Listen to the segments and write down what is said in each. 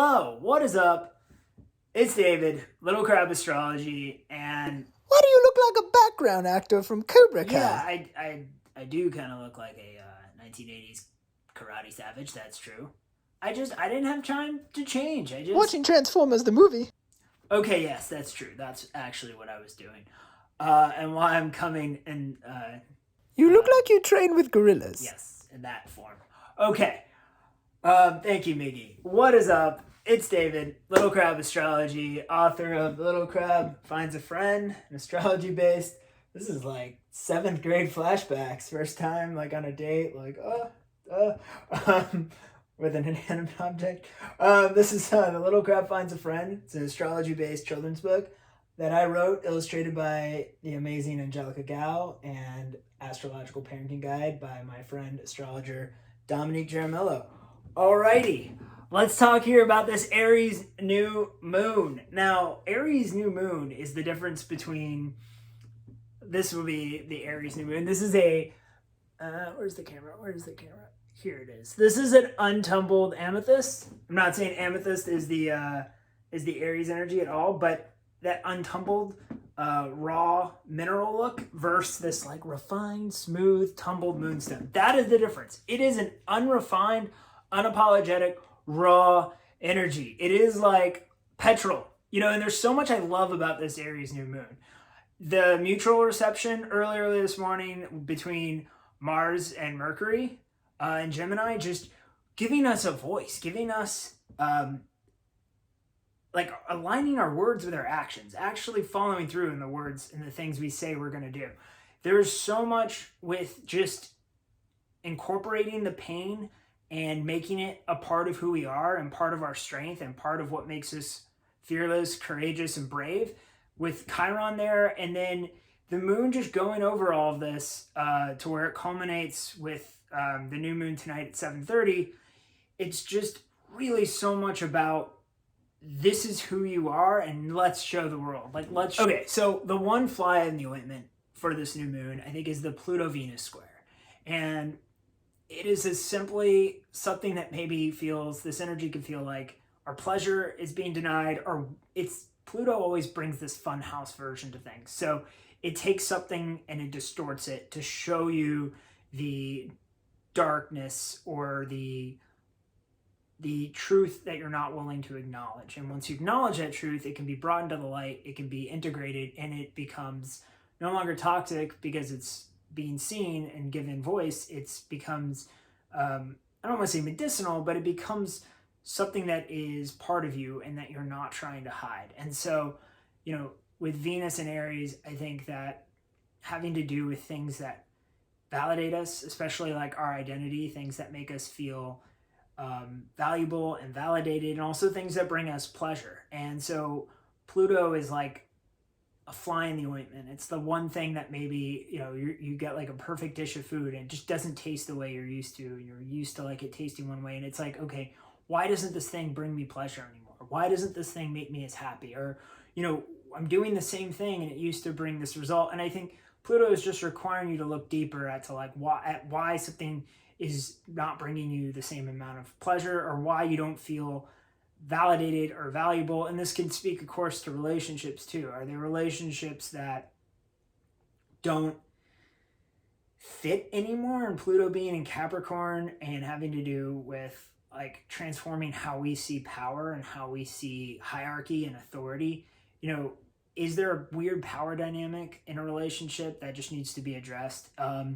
Hello, what is up? It's David, Little Crab Astrology, and Why do you look like a background actor from Cobra Kai? yeah, I do kind of look like a 1980s karate savage. That's true. I didn't have time to change. Watching Transformers the movie. Okay, yes, that's true. That's actually what I was doing, and why I'm coming and You look like you train with gorillas. yes, in that form. Okay. Thank you, Miggy. What is up? It's David, Little Crab Astrology, author of Little Crab Finds a Friend, an astrology based. This is like 7th grade flashbacks. First time, like on a date, like, with an inanimate object. This is The Little Crab Finds a Friend. It's an astrology based children's book that I wrote, illustrated by the amazing Angelica Gao, and astrological parenting guide by my friend, astrologer Dominique Jaramillo. Alrighty, let's talk here about this Aries New Moon. Now, Aries New Moon is the difference between, this will be the Aries New Moon. This is a, where's the camera? Here it is. This is an untumbled amethyst. I'm not saying amethyst is the Aries energy at all, but that untumbled, raw mineral look versus this like refined, smooth, tumbled moonstone. That is the difference. It is an unrefined, unapologetic, raw energy. It is like petrol, and there's so much I love about this Aries New Moon. The mutual reception earlier this morning between Mars and Mercury and Gemini, just giving us a voice, giving us like aligning our words with our actions, actually following through in the words and the things we say we're going to do. There's so much with just incorporating the pain and making it a part of who we are and part of our strength and part of what makes us fearless, courageous, and brave, with Chiron there. And then the moon just going over all of this to where it culminates with the new moon tonight at 7:30. It's just really so much about this is who you are and let's show the world. Okay, so the one fly in the ointment for this new moon, I think, is the Pluto-Venus square. And it is as simply something that maybe feels, this energy can feel like our pleasure is being denied, or it's, Pluto always brings this fun house version to things. So it takes something and it distorts it to show you the darkness or the truth that you're not willing to acknowledge. And once you acknowledge that truth, it can be brought into the light, it can be integrated, and it becomes no longer toxic because it's being seen and given voice. It becomes, I don't want to say medicinal, but it becomes something that is part of you and that you're not trying to hide. And so, with Venus and Aries, I think that having to do with things that validate us, especially like our identity, things that make us feel valuable and validated, and also things that bring us pleasure. And so Pluto is like a fly in the ointment. It's the one thing that maybe, you get like a perfect dish of food and it just doesn't taste the way you're used to. You're used to like it tasting one way, and it's like, okay, why doesn't this thing bring me pleasure anymore? Why doesn't this thing make me as happy? Or, I'm doing the same thing and it used to bring this result. And I think Pluto is just requiring you to look deeper at why something is not bringing you the same amount of pleasure, or why you don't feel validated or valuable. And this can speak, of course, to relationships too. Are there relationships that don't fit anymore? And Pluto being in Capricorn and having to do with like transforming how we see power and how we see hierarchy and authority. Is there a weird power dynamic in a relationship that just needs to be addressed? I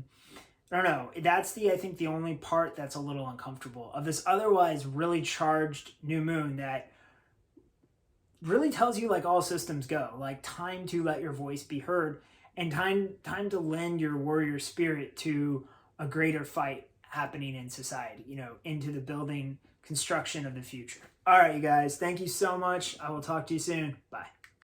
don't know. That's I think the only part that's a little uncomfortable of this otherwise really charged new moon that really tells you like all systems go, like time to let your voice be heard, and time to lend your warrior spirit to a greater fight happening in society, into the building construction of the future. All right, you guys, thank you so much. I will talk to you soon. Bye.